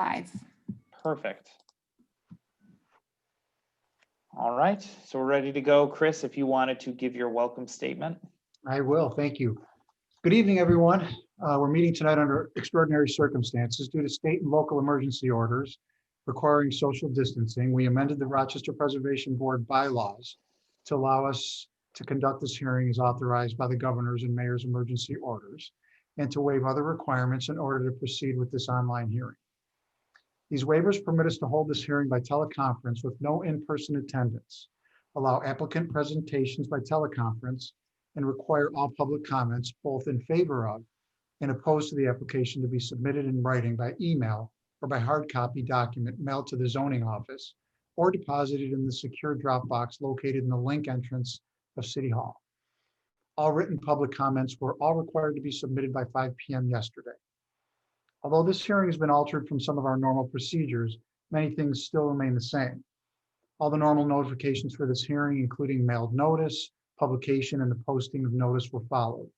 5. Perfect. All right, so we're ready to go. Chris, if you wanted to give your welcome statement. I will, thank you. Good evening, everyone. We're meeting tonight under extraordinary circumstances due to state and local emergency orders requiring social distancing. We amended the Rochester Preservation Board bylaws to allow us to conduct this hearing as authorized by the governor's and mayor's emergency orders, and to waive other requirements in order to proceed with this online hearing. These waivers permit us to hold this hearing by teleconference with no in-person attendance, allow applicant presentations by teleconference, and require all public comments, both in favor of and opposed to the application, to be submitted in writing by email or by hard copy document mailed to the zoning office or deposited in the secure drop box located in the link entrance of City Hall. All written public comments were all required to be submitted by 5 p.m. yesterday. Although this hearing has been altered from some of our normal procedures, many things still remain the same. All the normal notifications for this hearing, including mailed notice, publication, and the posting of notice, were followed.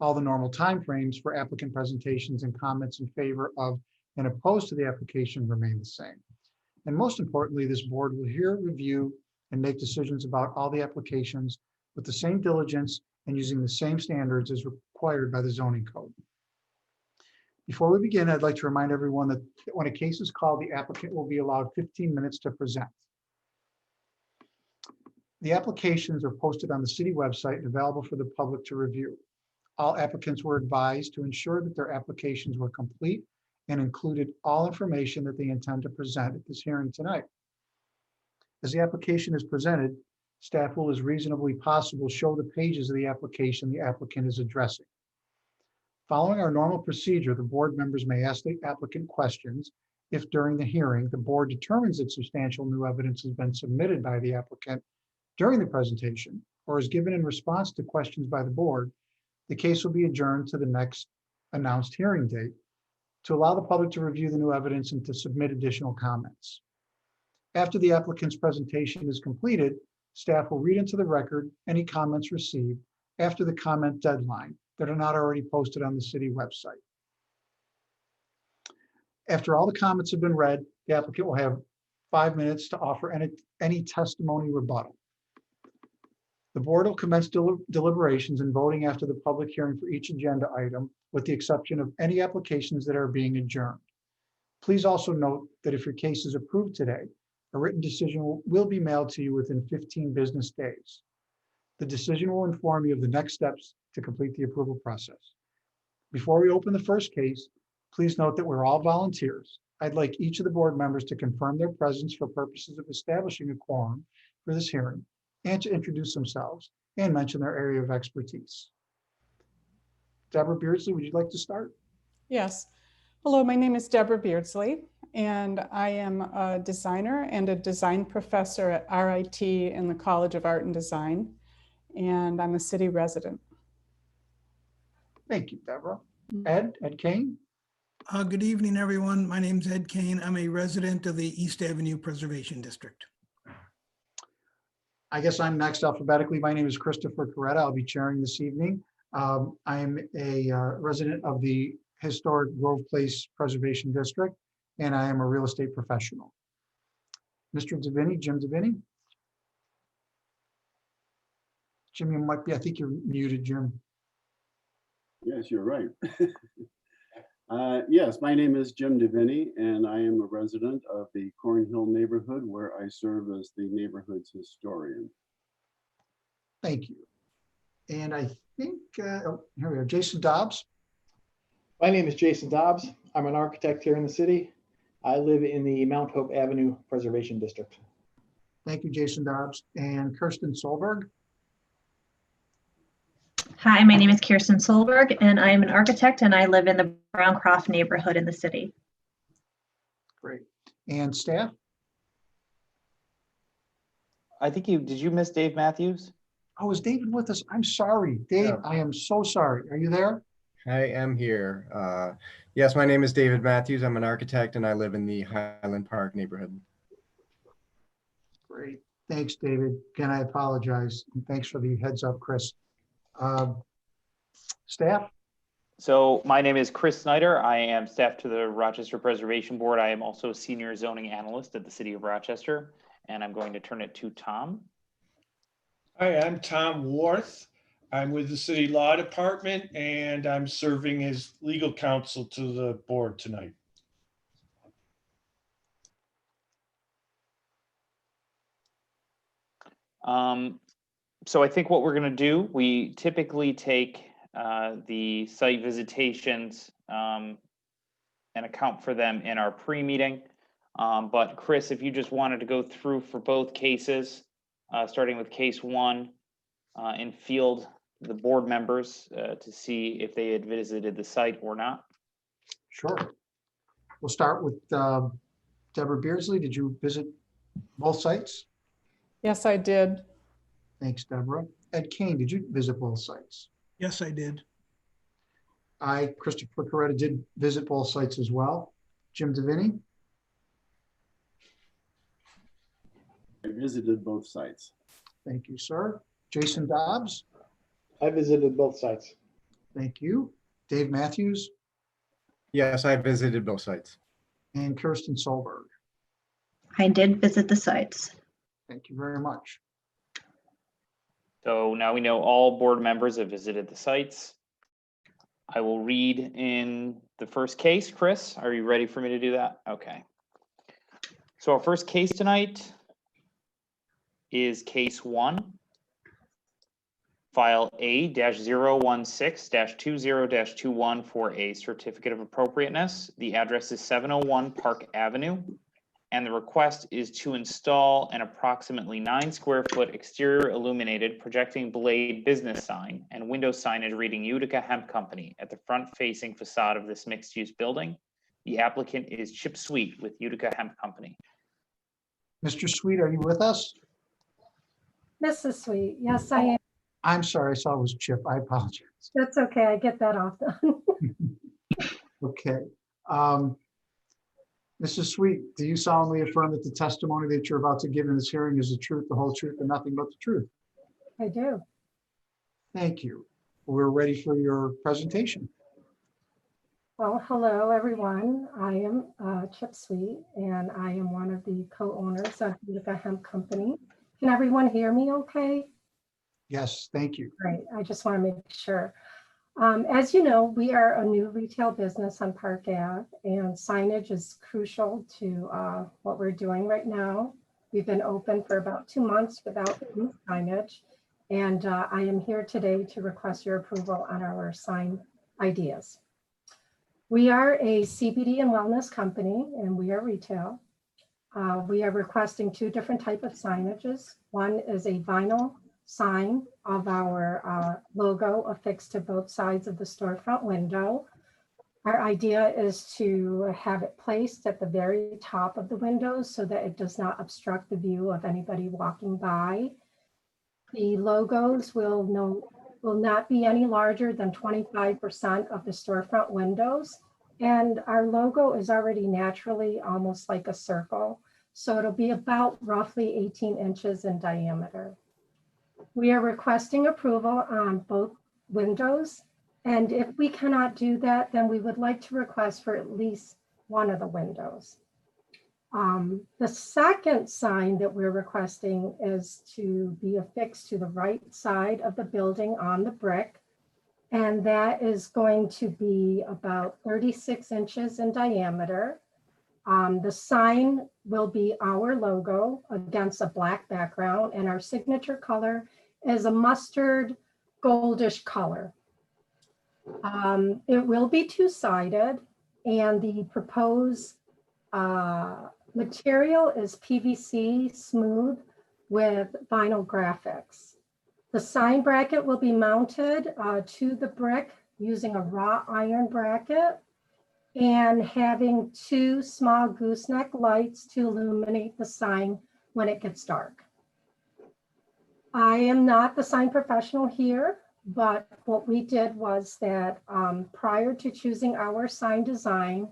All the normal timeframes for applicant presentations and comments in favor of and opposed to the application remain the same. And most importantly, this board will hear, review, and make decisions about all the applications with the same diligence and using the same standards as required by the zoning code. Before we begin, I'd like to remind everyone that when a case is called, the applicant will be allowed 15 minutes to present. The applications are posted on the city website and available for the public to review. All applicants were advised to ensure that their applications were complete and included all information that they intend to present at this hearing tonight. As the application is presented, staff will, as reasonably possible, show the pages of the application the applicant is addressing. Following our normal procedure, the board members may ask the applicant questions if during the hearing the board determines that substantial new evidence has been submitted by the applicant during the presentation or is given in response to questions by the board. The case will be adjourned to the next announced hearing date to allow the public to review the new evidence and to submit additional comments. After the applicant's presentation is completed, staff will read into the record any comments received after the comment deadline that are not already posted on the city website. After all the comments have been read, the applicant will have 5 minutes to offer any testimony rebuttal. The board will commence deliberations and voting after the public hearing for each agenda item, with the exception of any applications that are being adjourned. Please also note that if your case is approved today, a written decision will be mailed to you within 15 business days. The decision will inform you of the next steps to complete the approval process. Before we open the first case, please note that we're all volunteers. I'd like each of the board members to confirm their presence for purposes of establishing a quorum for this hearing and to introduce themselves and mention their area of expertise. Deborah Beardsley, would you like to start? Yes. Hello, my name is Deborah Beardsley, and I am a designer and a design professor at RIT in the College of Art and Design, and I'm a city resident. Thank you, Deborah. Ed Kane? Good evening, everyone. My name is Ed Kane. I'm a resident of the East Avenue Preservation District. I guess I'm next alphabetically. My name is Christopher Coretta. I'll be chairing this evening. I'm a resident of the historic Grove Place Preservation District, and I am a real estate professional. Mr. Davini, Jim Davini. Jim, you might be, I think you're muted, Jim. Yes, you're right. Yes, my name is Jim Davini, and I am a resident of the Cornhill neighborhood, where I serve as the neighborhood's historian. Thank you. And I think, here we are, Jason Dobbs. My name is Jason Dobbs. I'm an architect here in the city. I live in the Mount Hope Avenue Preservation District. Thank you, Jason Dobbs. And Kirsten Solberg. Hi, my name is Kirsten Solberg, and I am an architect, and I live in the Browncroft neighborhood in the city. Great. And staff? I think did you miss Dave Matthews? Oh, is David with us? I'm sorry, Dave, Yeah. I am so sorry. Are you there? I am here. Yes, my name is David Matthews. I'm an architect and I live in the Highland Park neighborhood. Great. Thanks, David. Again, I apologize. And thanks for the heads up, Chris. Staff? So my name is Chris Snyder. I am staff to the Rochester Preservation Board. I am also a senior zoning analyst at the City of Rochester, and I'm going to turn it to Tom. Hi, I'm Tom Worth. I'm with the City Law Department and I'm serving as legal counsel to the board tonight. So I think what we're going to do, we typically take the site visitations and account for them in our pre-meeting. But Chris, if you just wanted to go through for both cases, starting with case 1, and field the board members to see if they had visited the site or not. Sure. We'll start with Deborah Beardsley. Did you visit both sites? Yes, I did. Thanks, Deborah. Ed Kane, did you visit both sites? Yes, I did. I, Christopher Coretta, did visit both sites as well. Jim Deviney? I visited both sites. Thank you, sir. Jason Dobbs? I visited both sites. Thank you. Dave Matthews Yes, I visited both sites. and Kirsten Solberg. I did visit the sites. Thank you very much. So now we know all board members have visited the sites. I will read in the first case. Chris, are you ready for me to do that? Okay. So our first case tonight is case 1, file A-016-20-21 for a certificate of appropriateness. The address is 701 Park Avenue, and the request is to install an approximately 9 square foot exterior illuminated projecting blade business sign and window signage reading Utica Hemp Company at the front facing facade of this mixed use building. The applicant is Chip Sweet with Utica Hemp Company. Mr. Sweet, are you with us? Mrs. Sweet, yes, I am. I'm sorry, I saw it was Chip. I apologize. That's okay. I get that often. Okay. Mrs. Sweet, do you solemnly affirm that the testimony that you're about to give in this hearing is the truth, the whole truth, and nothing but the truth? I do. Thank you. We're ready for your presentation. Well, hello, everyone. I am Chip Sweet, and I am one of the co-owners of Utica Hemp Company. Can everyone hear me okay? Yes, thank you. Great. I just want to make sure. As you know, we are a new retail business on Park Ave, and signage is crucial to what we're doing right now. We've been open for about 2 months without any signage, and I am here today to request your approval on our sign ideas. We are a CBD and wellness company, and we are retail. We are requesting 2 different types of signages. One is a vinyl sign of our logo affixed to both sides of the storefront window. Our idea is to have it placed at the very top of the windows so that it does not obstruct the view of anybody walking by. The logos will not be any larger than 25% of the storefront windows. And our logo is already naturally almost like a circle. So it'll be about roughly 18 inches in diameter. We are requesting approval on both windows. And if we cannot do that, then we would like to request for at least one of the windows. The second sign that we're requesting is to be affixed to the right side of the building on the brick. And that is going to be about 36 inches in diameter. The sign will be our logo against a black background, and our signature color is a mustard goldish color. It will be 2-sided, and the proposed material is PVC smooth with vinyl graphics. The sign bracket will be mounted to the brick using a wrought iron bracket and having 2 small gooseneck lights to illuminate the sign when it gets dark. I am not the sign professional here, but what we did was that prior to choosing our sign design,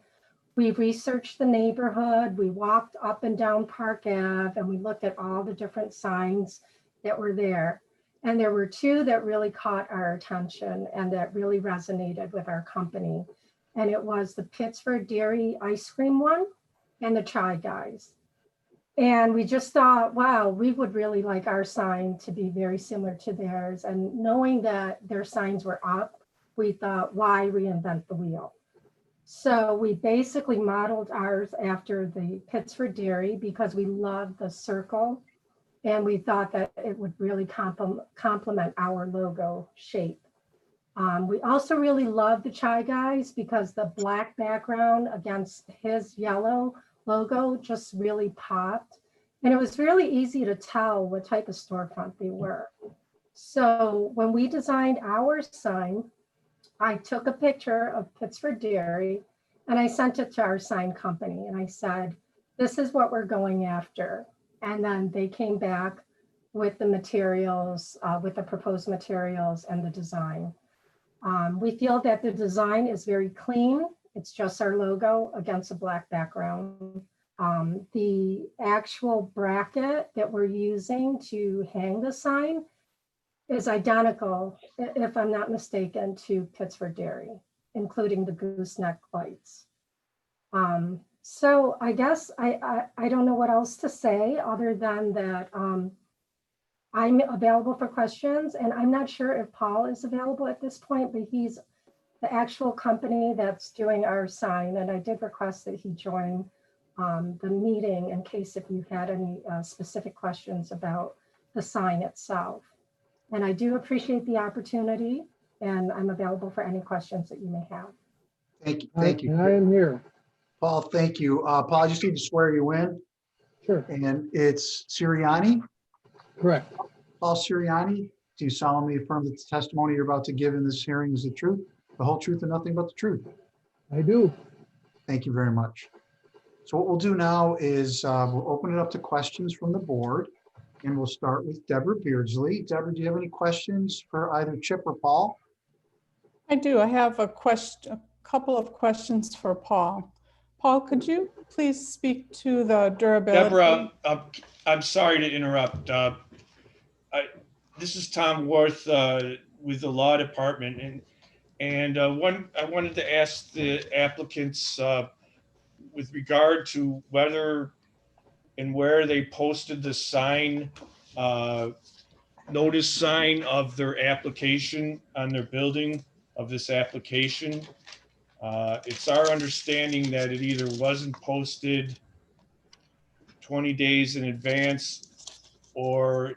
we researched the neighborhood, we walked up and down Park Ave, and we looked at all the different signs that were there. And there were two that really caught our attention and that really resonated with our company. And it was the Pittsford Dairy ice cream one and the Chai Guys. And we just thought, wow, we would really like our sign to be very similar to theirs. And knowing that their signs were up, we thought, why reinvent the wheel? So we basically modeled ours after the Pittsford Dairy because we loved the circle. And we thought that it would really complement our logo shape. We also really love the Chai Guys because the black background against his yellow logo just really popped. And it was really easy to tell what type of storefront they were. So when we designed our sign, I took a picture of Pittsford Dairy and I sent it to our sign company. And I said, this is what we're going after. And then they came back with the materials, with the proposed materials and the design. We feel that the design is very clean. It's just our logo against a black background. The actual bracket that we're using to hang the sign is identical, if I'm not mistaken, to Pittsford Dairy, including the gooseneck lights. So I guess I don't know what else to say other than that I'm available for questions, and I'm not sure if Paul is available at this point, but he's the actual company that's doing our sign, and I did request that he join the meeting in case if you had any specific questions about the sign itself. And I do appreciate the opportunity, and I'm available for any questions that you may have. Thank you. Thank you. And I am here. Paul, thank you. Paul, I just need to swear you in. Sure. And it's Siriani. Correct. Paul Siriani, do you solemnly affirm that the testimony you're about to give in this hearing is the truth, the whole truth, and nothing but the truth? I do. Thank you very much. So what we'll do now is we'll open it up to questions from the board, and we'll start with Deborah Beardsley. Deborah, do you have any questions for either Chip or Paul? I do. I have a couple of questions for Paul. Paul, could you please speak to the durability? Deborah, I'm sorry to interrupt. This is Tom Worth with the law department, and I wanted to ask the applicants with regard to whether and where they posted the sign, notice sign of their application on their building of this application. It's our understanding that it either wasn't posted 20 days in advance, or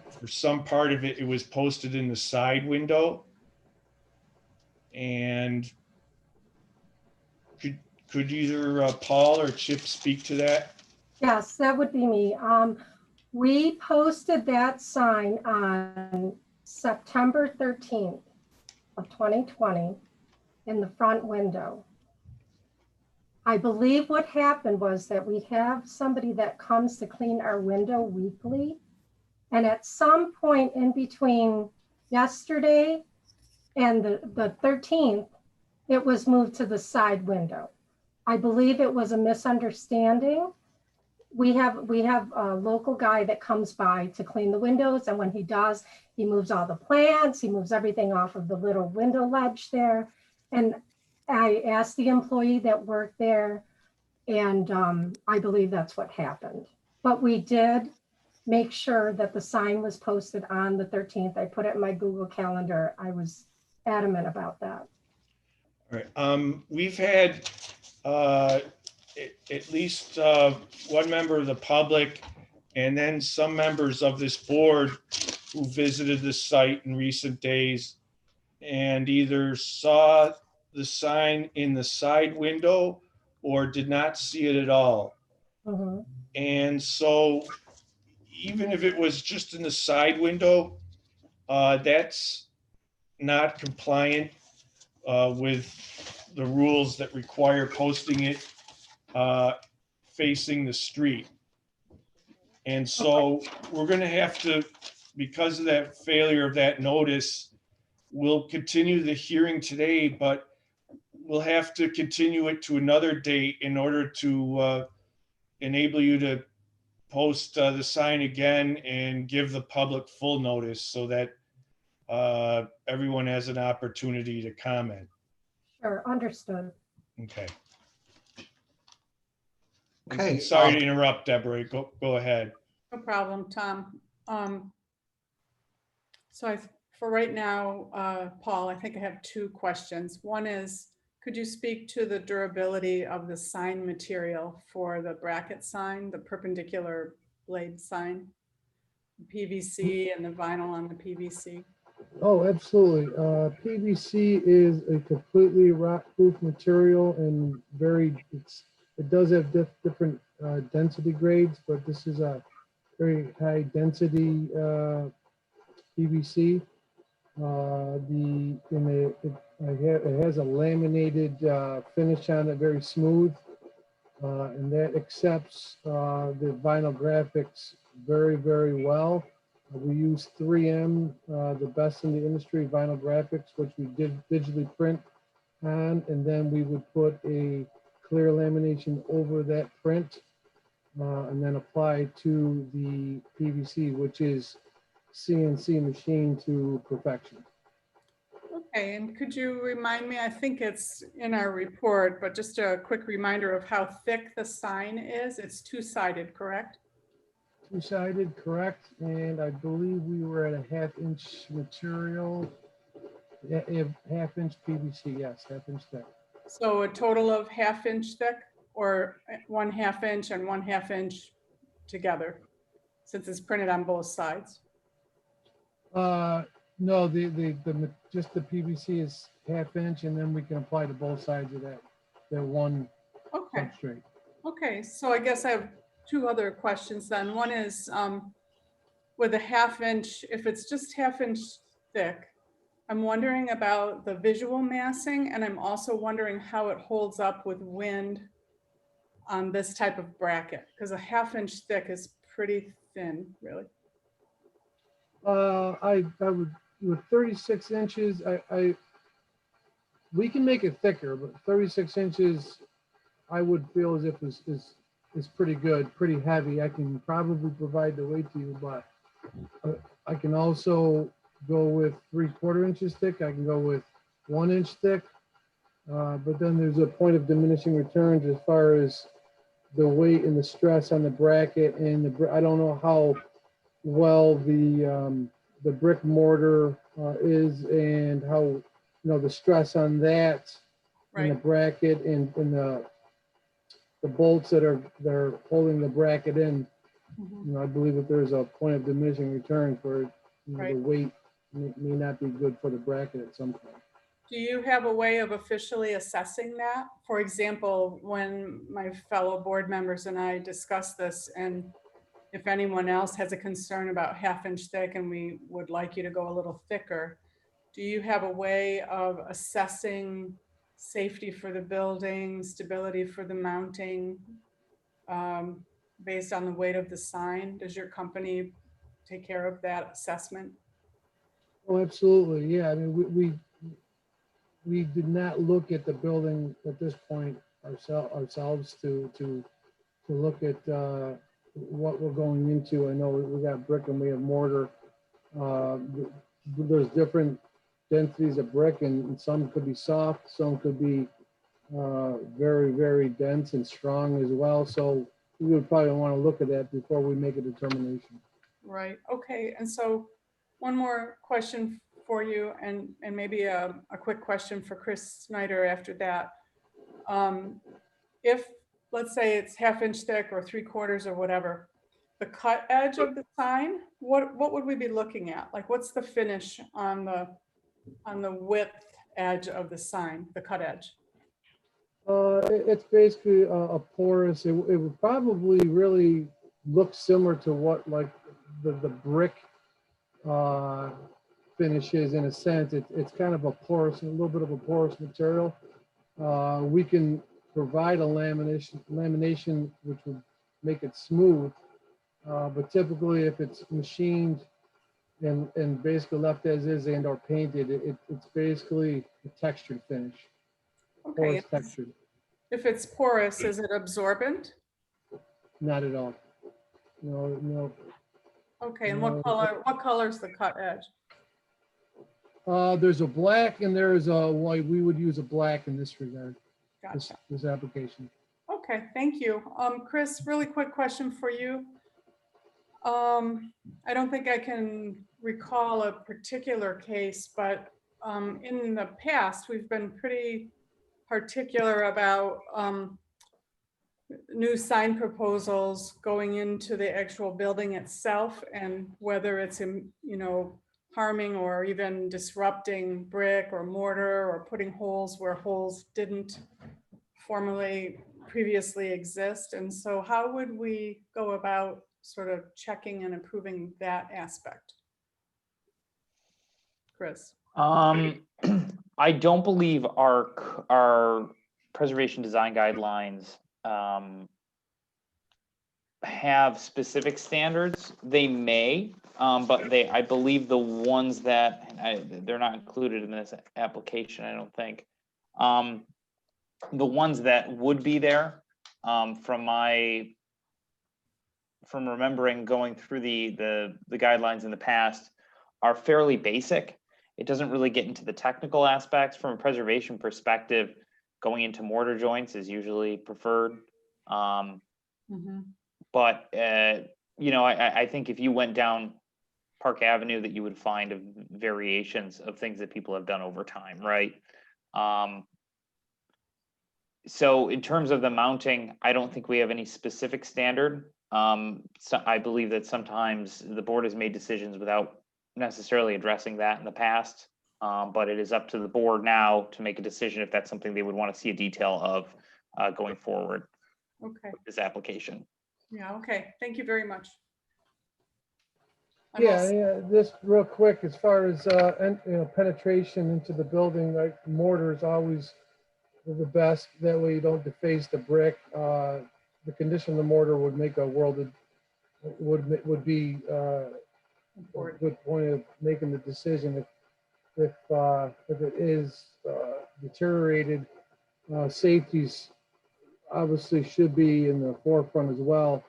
for some part of it, it was posted in the side window. And could either Paul or Chip speak to that? Yes, that would be me. We posted that sign on September 13th of 2020 in the front window. I believe what happened was that we have somebody that comes to clean our window weekly. And at some point in between yesterday and the 13th, it was moved to the side window. I believe it was a misunderstanding. We have a local guy that comes by to clean the windows, and when he does, he moves all the plants, he moves everything off of the little window ledge there. And I asked the employee that worked there, and I believe that's what happened. But we did make sure that the sign was posted on the 13th. I put it in my Google Calendar. I was adamant about that. All right. We've had at least one member of the public and then some members of this board who visited the site in recent days and either saw the sign in the side window or did not see it at all. Mm-hmm. And so even if it was just in the side window, that's not compliant with the rules that require posting it facing the street. And so we're going to have to, because of that failure of that notice, we'll continue the hearing today, but we'll have to continue it to another date in order to enable you to post the sign again and give the public full notice so that everyone has an opportunity to comment. Sure, understood. Okay. Okay, Sorry to interrupt, Deborah. Go ahead. No problem, Tom. So for right now, Paul, I think I have two questions. One is, could you speak to the durability of the sign material for the bracket sign, the perpendicular blade sign, PVC and the vinyl on the PVC? Oh, absolutely. PVC is a completely rock-proof material and it does have different density grades, but this is a very high density PVC. It has a laminated finish on it, very smooth, and that accepts the vinyl graphics very, very well. We use 3M, the best in the industry, vinyl graphics, which we did digitally print on, and then we would put a clear lamination over that print, and then apply to the PVC, which is CNC machine to perfection. Okay, and could you remind me, I think it's in our report, but just a quick reminder of how thick the sign is. It's two-sided, correct? Two-sided, correct, and I believe we were at a 1/2 inch material, half-inch PVC, yes, 1/2 inch thick. So a total of 1/2 inch thick, or 1/2 inch and 1/2 inch together, since it's printed on both sides? No, just the PVC is 1/2 inch, and then we can apply to both sides of that one Okay. substrate. Okay, so I guess I have two other questions then. One is with a 1/2 inch, if it's just 1/2 inch thick, I'm wondering about the visual massing, and I'm also wondering how it holds up with wind on this type of bracket, because a 1/2 inch thick is pretty thin, really. I would, with 36 inches, we can make it thicker, but 36 inches, I would feel as if is pretty good, pretty heavy. I can probably provide the weight to you, but I can also go with 3/4 inches thick. I can go with 1 inch thick, but then there's a point of diminishing returns as far as the weight and the stress on the bracket, and I don't know how well the brick mortar is, and how the stress on that, and the bracket, and the bolts that are holding the bracket in. I believe that there's a point of diminishing return for the weight may not be good for the bracket at some point. Do you have a way of officially assessing that? For example, when my fellow board members and I discuss this, and if anyone else has a concern about 1/2 inch thick and we would like you to go a little thicker, do you have a way of assessing safety for the building, stability for the mounting, based on the weight of the sign? Does your company take care of that assessment? Oh, absolutely. Yeah. I mean, we did not look at the building at this point ourselves to look at what we're going into. I know we got brick and we have mortar. There's different densities of brick, and some could be soft, some could be very, very dense and strong as well. So we would probably want to look at that before we make a determination. Right. Okay. And so one more question for you, and maybe a quick question for Chris Snyder after that. If, let's say it's 1/2 inch thick or 3/4 or whatever, the cut edge of the sign, what would we be looking at? Like, what's the finish on the width edge of the sign, the cut edge? It's basically a porous. It would probably really look similar to what like the brick finish is, in a sense. It's kind of a porous, a little bit of a porous material. We can provide a lamination which would make it smooth, but typically if it's machined and basically left as is and or painted, it's basically a textured finish. Okay. Porous textured. If it's porous, is it absorbent? Not at all. No. Okay, and what color is the cut edge? There's a black and there's a white. We would use a black in this regard, Gotcha. this application. Okay, thank you. Chris, really quick question for you. I don't think I can recall a particular case, but in the past, we've been pretty particular about new sign proposals going into the actual building itself and whether it's, harming or even disrupting brick or mortar or putting holes where holes didn't formerly previously exist. And so how would we go about sort of checking and improving that aspect? Chris? I don't believe our preservation design guidelines have specific standards. They may, but I believe the ones that they're not included in this application, I don't think. The ones that would be there, from remembering going through the guidelines in the past, are fairly basic. It doesn't really get into the technical aspects. From a preservation perspective, going into mortar joints is usually preferred. But I think if you went down Park Avenue, that you would find variations of things that people have done over time, right? So in terms of the mounting, I don't think we have any specific standard. So I believe that sometimes the board has made decisions without necessarily addressing that in the past. But it is up to the board now to make a decision if that's something they would want to see a detail of going forward. Okay. With this application. Yeah, okay. Thank you very much. Yeah, just real quick, as far as penetration into the building, like mortar is always the best. That way you don't deface the brick. The condition of the mortar would make a world of, would be a good point of making the decision if it is deteriorated. Safeties obviously should be in the forefront as well.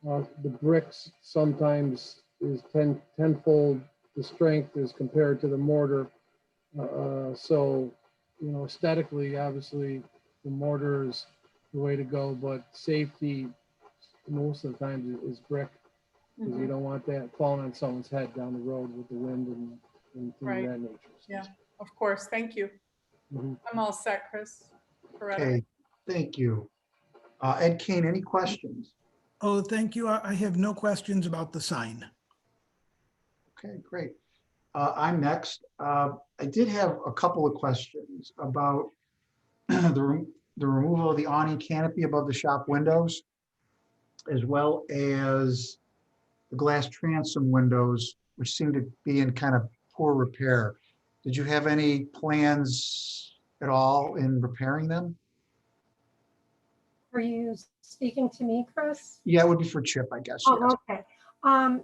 The bricks sometimes is tenfold the strength as compared to the mortar. So, aesthetically, obviously, the mortar is the way to go, but safety most of the time is brick, because you don't want that falling on someone's head down the road with the wind and things of that nature. Yeah, of course. Thank you. I'm all set, Chris. Okay, thank you. Ed Kane, any questions? Oh, thank you. I have no questions about the sign. Okay, great. I'm next. I did have a couple of questions about the removal of the awning canopy above the shop windows, as well as the glass transom windows, which seem to be in kind of poor repair. Did you have any plans at all in repairing them? Are you speaking to me, Chris? Yeah, it would be for Chip, I guess. Oh, Yes. okay.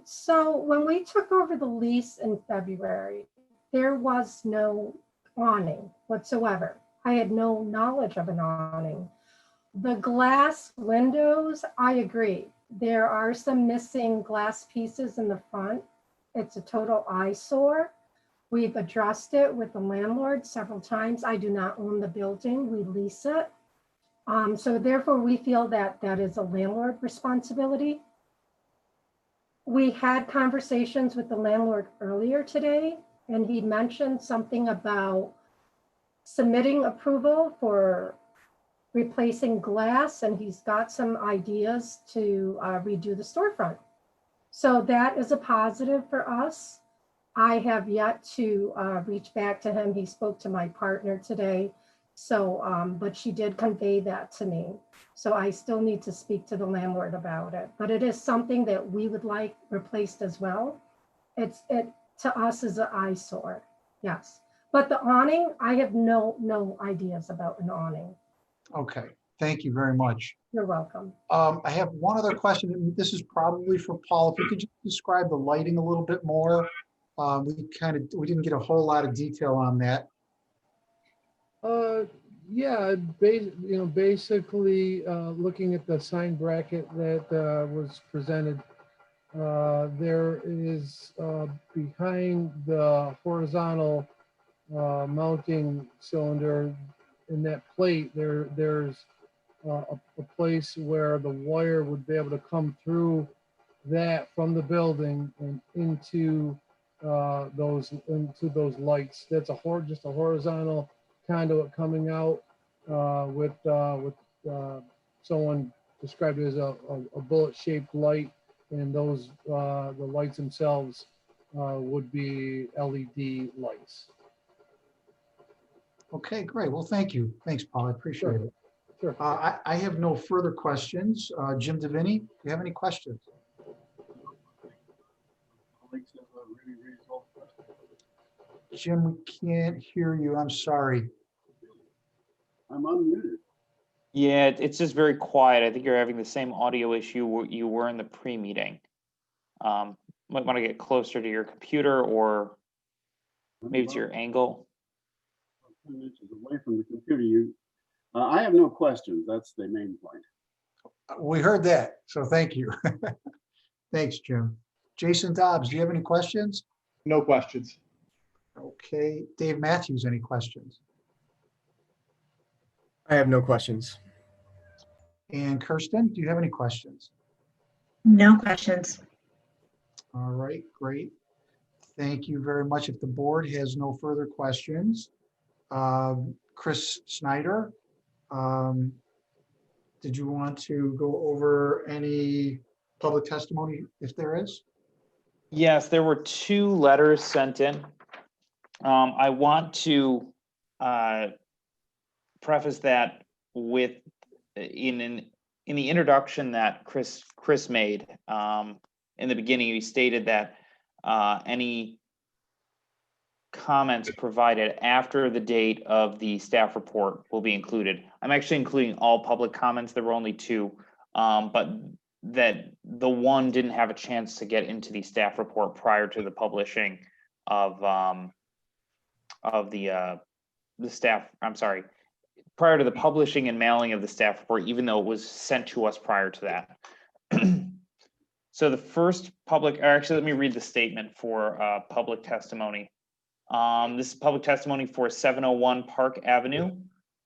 So when we took over the lease in February, there was no awning whatsoever. I had no knowledge of an awning. The glass windows, I agree. There are some missing glass pieces in the front. It's a total eyesore. We've addressed it with the landlord several times. I do not own the building, we lease it. So therefore we feel that that is a landlord responsibility. We had conversations with the landlord earlier today, and he mentioned something about submitting approval for replacing glass, and he's got some ideas to redo the storefront. So that is a positive for us. I have yet to reach back to him. He spoke to my partner today. So, but she did convey that to me. So I still need to speak to the landlord about it, but it is something that we would like replaced as well. It to us is an eyesore, yes. But the awning, I have no ideas about an awning. Okay, thank you very much. You're welcome. I have one other question, and this is probably for Paul. If you could just describe the lighting a little bit more. We didn't get a whole lot of detail on that. Yeah, basically looking at the sign bracket that was presented, There is behind the horizontal mounting cylinder in that plate, there's a place where the wire would be able to come through that from the building and into those lights. That's just a horizontal conduit coming out with someone described it as a bullet-shaped light, and those the lights themselves would be LED lights. Okay, great. Well, thank you. Thanks, Paul. I appreciate it. Sure. I have no further questions. Jim Deviney, do you have any questions? Jim, we can't hear you. I'm sorry. I'm unmuted. Yeah, it's just very quiet. I think you're having the same audio issue you were in the pre-meeting. Might want to get closer to your computer, or maybe it's your angle. 10 inches away from the computer. I have no questions. That's the main point. We heard that, so thank you. Thanks, Jim. Jason Dobbs, do you have any questions? No questions. Okay, Dave Matthews, any questions? I have no questions. And Kirsten, do you have any questions? No questions. All right, great. Thank you very much. If the board has no further questions, Chris Snyder, did you want to go over any public testimony if there is? Yes, there were 2 letters sent in. I want to preface that with in the introduction that Chris made in the beginning. He stated that any comments provided after the date of the staff report will be included. I'm actually including all public comments. There were only 2, but that the one didn't have a chance to get into the staff report prior to the publishing of the staff. I'm sorry, prior to the publishing and mailing of the staff report, even though it was sent to us prior to that. So the first public, or actually, let me read the statement for public testimony. This is public testimony for 701 Park Avenue,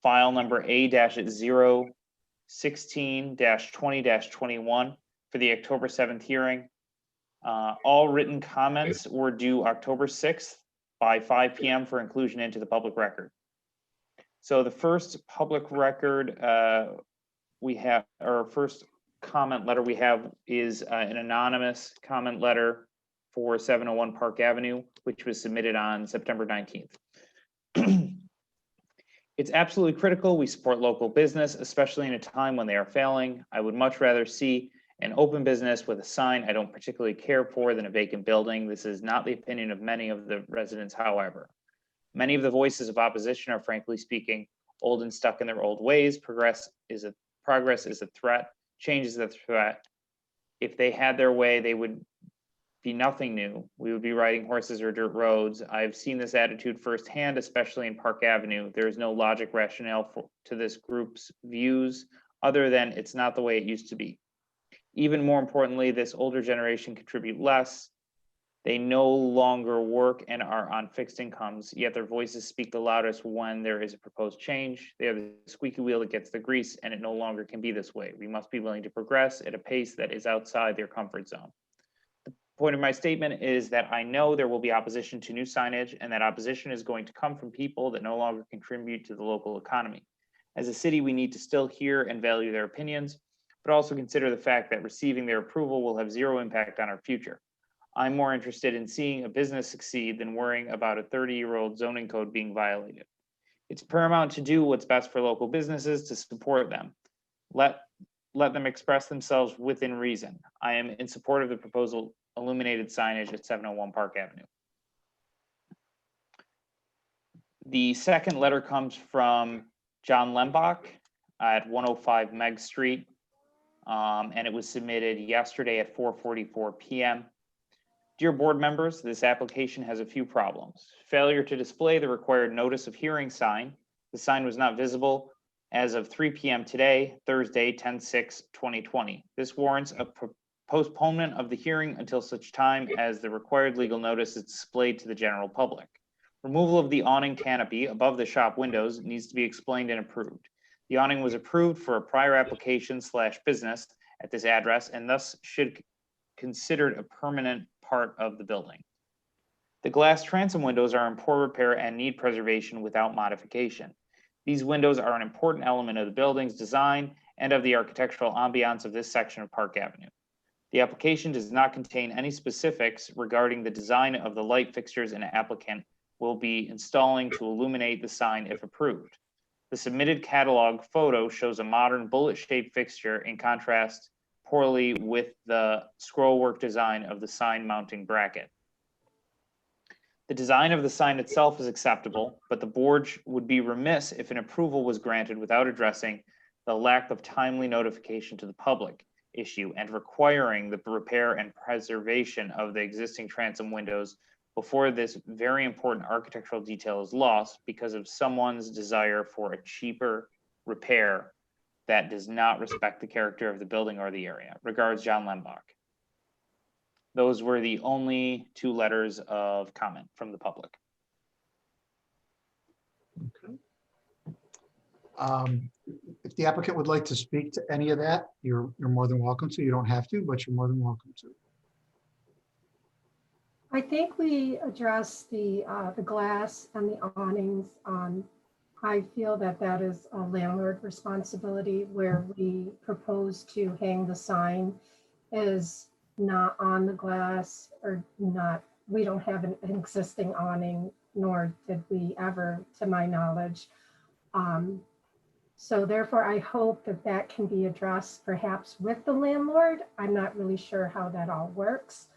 file number A-016-20-21 for the October 7th hearing. All written comments were due October 6th by 5 p.m. for inclusion into the public record. So the first public record we have, or first comment letter we have, is an anonymous comment letter for 701 Park Avenue, which was submitted on September 19th. It's absolutely critical we support local business, especially in a time when they are failing. I would much rather see an open business with a sign I don't particularly care for than a vacant building. This is not the opinion of many of the residents, however. Many of the voices of opposition are, frankly speaking, old and stuck in their old ways. Progress is a threat. Change is a threat. If they had their way, they would be nothing new. We would be riding horses or dirt roads. I've seen this attitude firsthand, especially in Park Avenue. There is no logic rationale to this group's views other than it's not the way it used to be. Even more importantly, this older generation contribute less. They no longer work and are on fixed incomes, yet their voices speak the loudest when there is a proposed change. They are the squeaky wheel that gets the grease, and it no longer can be this way. We must be willing to progress at a pace that is outside their comfort zone. The point of my statement is that I know there will be opposition to new signage, and that opposition is going to come from people that no longer contribute to the local economy. As a city, we need to still hear and value their opinions, but also consider the fact that receiving their approval will have zero impact on our future. I'm more interested in seeing a business succeed than worrying about a 30-year-old zoning code being violated. It's paramount to do what's best for local businesses to support them. Let them express themselves within reason. I am in support of the proposal illuminated signage at 701 Park Avenue. The second letter comes from John Lembach at 105 Meg Street, and it was submitted yesterday at 4:44 p.m. Dear board members, this application has a few problems. Failure to display the required notice of hearing sign. The sign was not visible as of 3 p.m. today, Thursday, 10/6/2020. This warrants a postponement of the hearing until such time as the required legal notice is displayed to the general public. Removal of the awning canopy above the shop windows needs to be explained and approved. The awning was approved for a prior application / business at this address and thus should be considered a permanent part of the building. The glass transom windows are in poor repair and need preservation without modification. These windows are an important element of the building's design and of the architectural ambiance of this section of Park Avenue. The application does not contain any specifics regarding the design of the light fixtures an applicant will be installing to illuminate the sign if approved. The submitted catalog photo shows a modern bullet-shaped fixture in contrast poorly with the scrollwork design of the sign mounting bracket. The design of the sign itself is acceptable, but the board would be remiss if an approval was granted without addressing the lack of timely notification to the public issue and requiring the repair and preservation of the existing transom windows before this very important architectural detail is lost because of someone's desire for a cheaper repair that does not respect the character of the building or the area. Regards, John Lembach. Those were the only 2 letters of comment from the public. Okay. If the applicant would like to speak to any of that, you're more than welcome to. You don't have to, but you're more than welcome to. I think we addressed the glass and the awnings. I feel that that is a landlord responsibility where we propose to hang the sign is not on the glass or not. We don't have an existing awning, nor did we ever, to my knowledge. So therefore, I hope that that can be addressed perhaps with the landlord. I'm not really sure how that all works.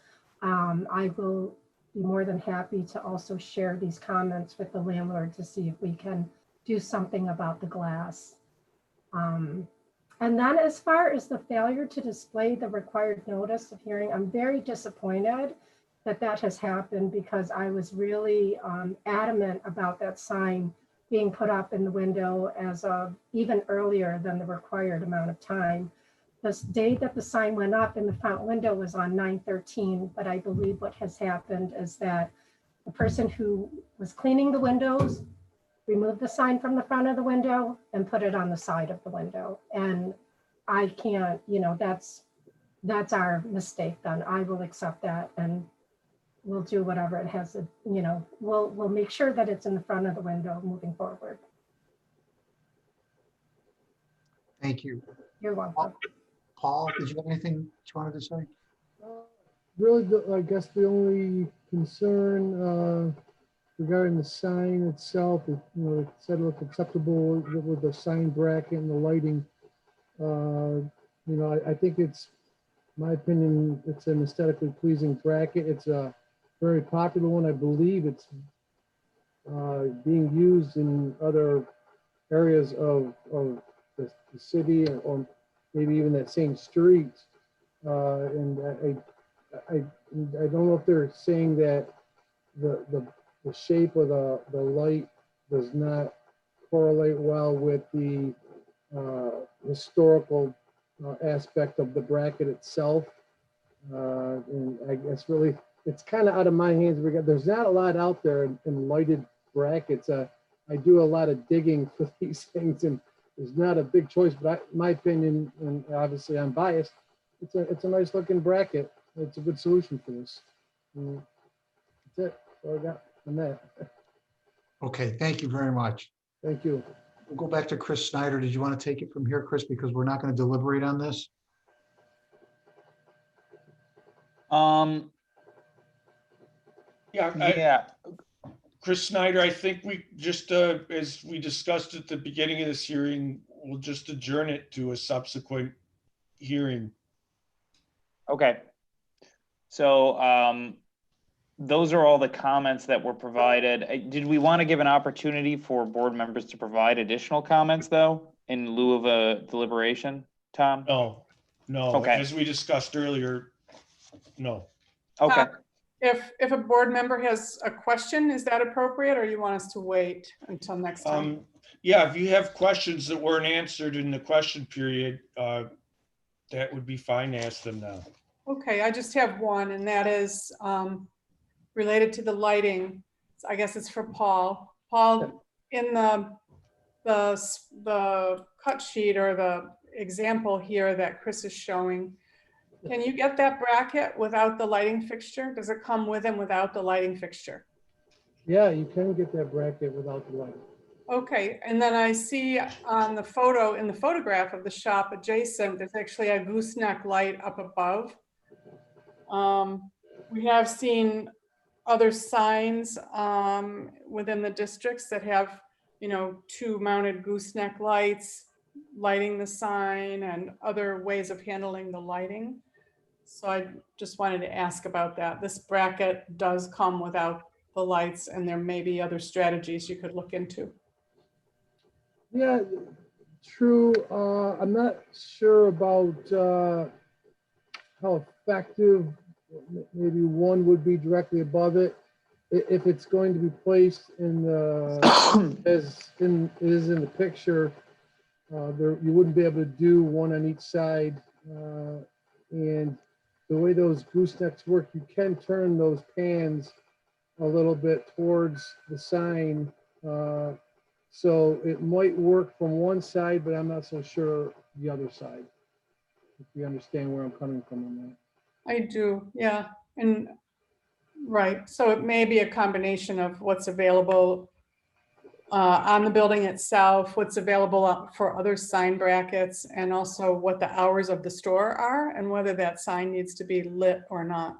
I will be more than happy to also share these comments with the landlord to see if we can do something about the glass. And then as far as the failure to display the required notice of hearing, I'm very disappointed that that has happened because I was really adamant about that sign being put up in the window as of even earlier than the required amount of time. The date that the sign went up in the front window was on 9/13, but I believe what has happened is that the person who was cleaning the windows removed the sign from the front of the window and put it on the side of the window. And I can't, that's our mistake then. I will accept that and we'll do whatever it has to, we'll make sure that it's in the front of the window moving forward. Thank you. You're welcome. Paul, did you have anything you wanted to say? Really, I guess the only concern regarding the sign itself, it said it looked acceptable with the sign bracket and the lighting. I think it's, my opinion, it's an aesthetically pleasing bracket. It's a very popular one. I believe it's being used in other areas of the city or maybe even that same street. And I don't know if they're saying that the shape of the light does not correlate well with the historical aspect of the bracket itself. And I guess really it's kind of out of my hands. There's not a lot out there in lighted brackets. I do a lot of digging for these things and there's not a big choice, but my opinion, and obviously I'm biased, it's a nice looking bracket. It's a good solution for this. That's it. That's all I got on that. Okay, thank you very much. Thank you. We'll go back to Chris Snyder. Did you want to take it from here, Chris, because we're not going to deliberate on this? Yeah. Chris Snyder, I think we just, as we discussed at the beginning of this hearing, we'll just adjourn it to a subsequent hearing. Okay. So those are all the comments that were provided. Did we want to give an opportunity for board members to provide additional comments though, in lieu of a deliberation, Tom? No. Okay. As we discussed earlier, no. Okay. If a board member has a question, is that appropriate, or you want us to wait until next time? Yeah, if you have questions that weren't answered in the question period, that would be fine. Ask them now. Okay, I just have one, and that is related to the lighting. I guess it's for Paul. Paul, in the cut sheet or the example here that Chris is showing, can you get that bracket without the lighting fixture? Does it come with and without the lighting fixture? Yeah, you can get that bracket without the light. Okay, and then I see on the photo, in the photograph of the shop adjacent, there's actually a gooseneck light up above. We have seen other signs within the districts that have, you know, 2 mounted gooseneck lights lighting the sign and other ways of handling the lighting. So I just wanted to ask about that. This bracket does come without the lights, and there may be other strategies you could look into. Yeah, true. I'm not sure about how effective maybe one would be directly above it. If it's going to be placed in the, as in, is in the picture, there, you wouldn't be able to do one on each side. And the way those goosenecks work, you can turn those pans a little bit towards the sign. So it might work from one side, but I'm not so sure the other side. If you understand where I'm coming from on that. I do, yeah. And right, so it may be a combination of what's available on the building itself, what's available for other sign brackets, and also what the hours of the store are and whether that sign needs to be lit or not.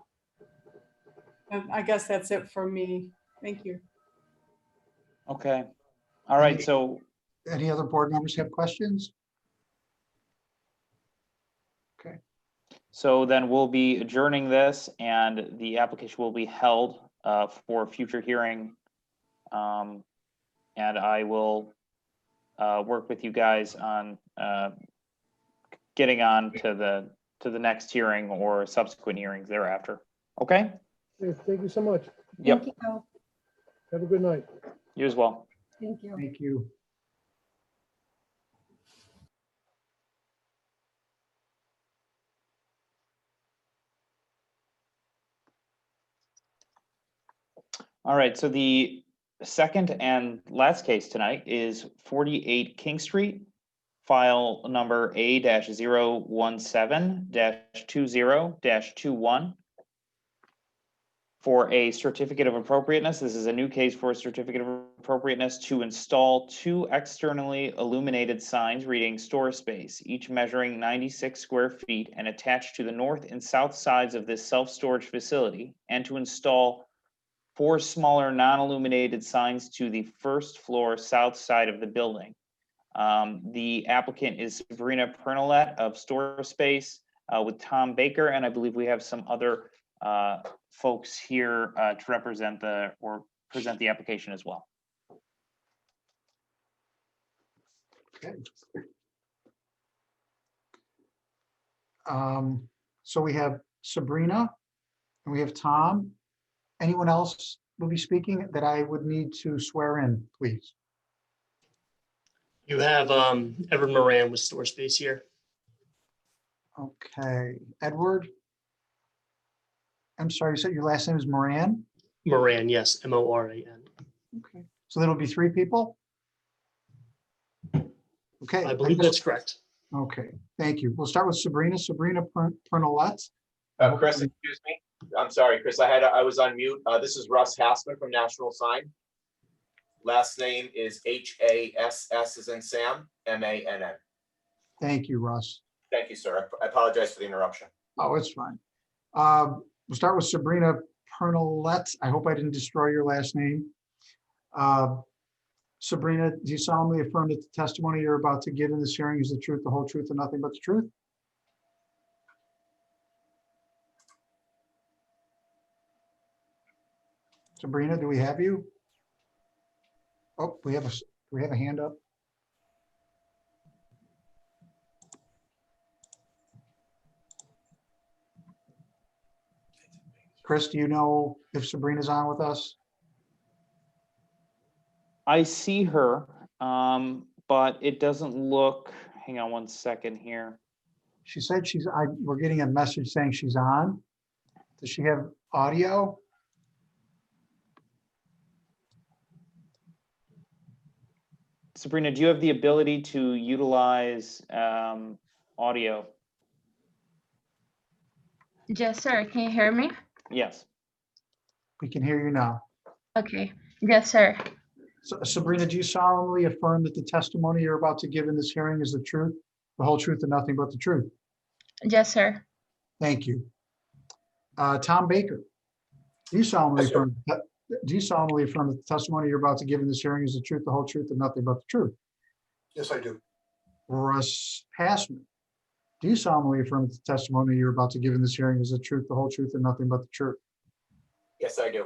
And I guess that's it for me. Thank you. Okay. All right, so Any other board members have questions? Okay, so then we'll be adjourning this, and the application will be held for future hearing. And I will work with you guys on getting on to the next hearing or subsequent hearings thereafter. Okay? Yeah, thank you so much. Yep. Thank you. Have a good night. You as well. Thank you. thank you. All right, so the second and last case tonight is 48 King Street, file number A-017-20-21. For a certificate of appropriateness, this is a new case for a certificate of appropriateness to install 2 externally illuminated signs reading store space, each measuring 96 square feet and attached to the north and south sides of this self-storage facility, and to install 4 smaller non-illuminated signs to the first floor south side of the building. The applicant is Sabrina Pernolet of Store Space with Tom Baker, and I believe we have some other folks here to represent or present the application as well. Okay. So we have Sabrina and we have Tom. Anyone else will be speaking that I would need to swear in, please? You have Edward Moran with Store Space here. Okay, Edward. I'm sorry, you said your last name is Moran? Moran, yes, M-O-R-A-N. Okay, so that'll be 3 people? Okay. I believe that's correct. Okay, thank you. We'll start with Sabrina. Sabrina Pernolet. Chris, excuse me. I'm sorry, Chris. I was on mute. This is Russ Hassman from National Sign. Last name is H-A-S-S as in Sam, M-A-N-N. Thank you, Russ. Thank you, sir. I apologize for the interruption. Oh, it's fine. We'll start with Sabrina Pernolet. I hope I didn't destroy your last name. Sabrina, do you solemnly affirm that the testimony you're about to give in this hearing is the truth, the whole truth, and nothing but the truth? Sabrina, do we have you? Oh, we have a hand up. Chris, do you know if Sabrina's on with us? I see her, but it doesn't look, hang on one second here. She said we're getting a message saying she's on. Does she have audio? Sabrina, do you have the ability to utilize audio? Yes, sir. Can you hear me? Yes. We can hear you now. Okay. Yes, sir. So, Sabrina, do you solemnly affirm that the testimony you're about to give in this hearing is the truth, the whole truth, and nothing but the truth? Yes, sir. Thank you. Tom Baker, do you solemnly affirm that the testimony you're about to give in this hearing is the truth, the whole truth, and nothing but the truth? Yes, I do. Russ Passman, do you solemnly affirm that the testimony you're about to give in this hearing is the truth, the whole truth, and nothing but the truth? Yes, I do.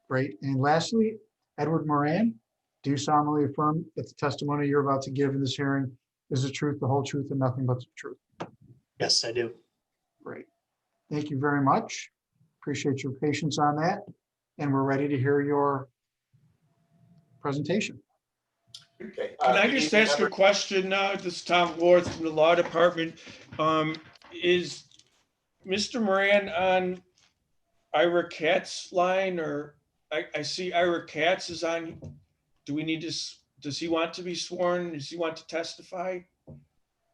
Great. And lastly, Edward Moran, do you solemnly affirm that the testimony you're about to give in this hearing is the truth, the whole truth, and nothing but the truth? Yes, I do. Great. Thank you very much. Appreciate your patience on that. And we're ready to hear your presentation. Okay. Can I good just evening, ask a members. question now? This is Tom Worth from the Law Department. Is Mr. Moran on Ira Katz line, or I see Ira Katz is on? Do we need to, does he want to be sworn? Does he want to testify?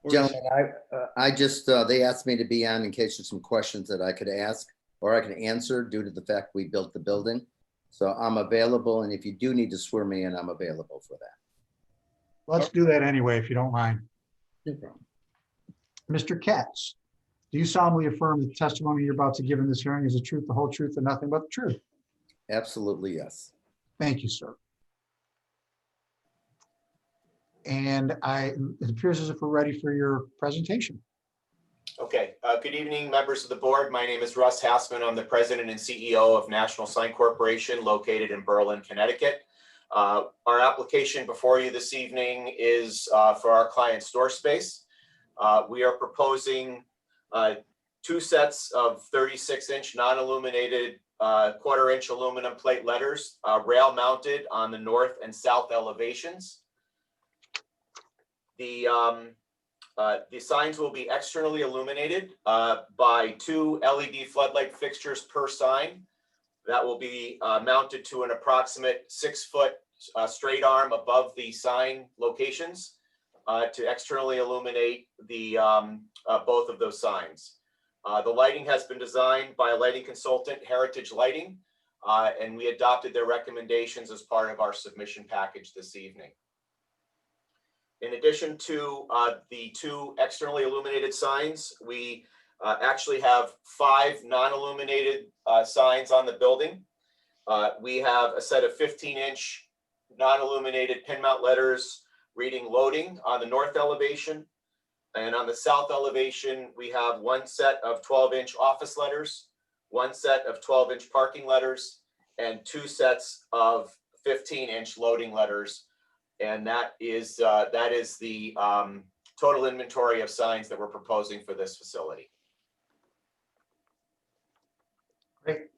Or is- Gentlemen, I just, they asked me to be on in case there's some questions that I could ask or I could answer due to the fact we built the building. So I'm available, and if you do need to swear me in, I'm available for that. Let's do that anyway, if you don't mind. No problem. Mr. Katz, do you solemnly affirm that the testimony you're about to give in this hearing is the truth, the whole truth, and nothing but the truth? Absolutely, yes. Thank you, sir. And it appears as if we're ready for your presentation. Okay, good evening, members of the board. My name is Russ Hassman. I'm the president and CEO of National Sign Corporation located in Berlin, Connecticut. Our application before you this evening is for our client store space. We are proposing 2 sets of 36-inch non-illuminated 1/4-inch aluminum plate letters, rail mounted on the north and south elevations. The signs will be externally illuminated by 2 LED floodlight fixtures per sign. That will be mounted to an approximate 6-foot straight arm above the sign locations to externally illuminate the both of those signs. The lighting has been designed by a lighting consultant, Heritage Lighting, and we adopted their recommendations as part of our submission package this evening. In addition to the 2 externally illuminated signs, we actually have 5 non-illuminated signs on the building. We have a set of 15-inch non-illuminated pin mount letters reading loading on the north elevation. And on the south elevation, we have 1 set of 12-inch office letters, 1 set of 12-inch parking letters, and 2 sets of 15-inch loading letters. And that is the total inventory of signs that we're proposing for this facility. Great.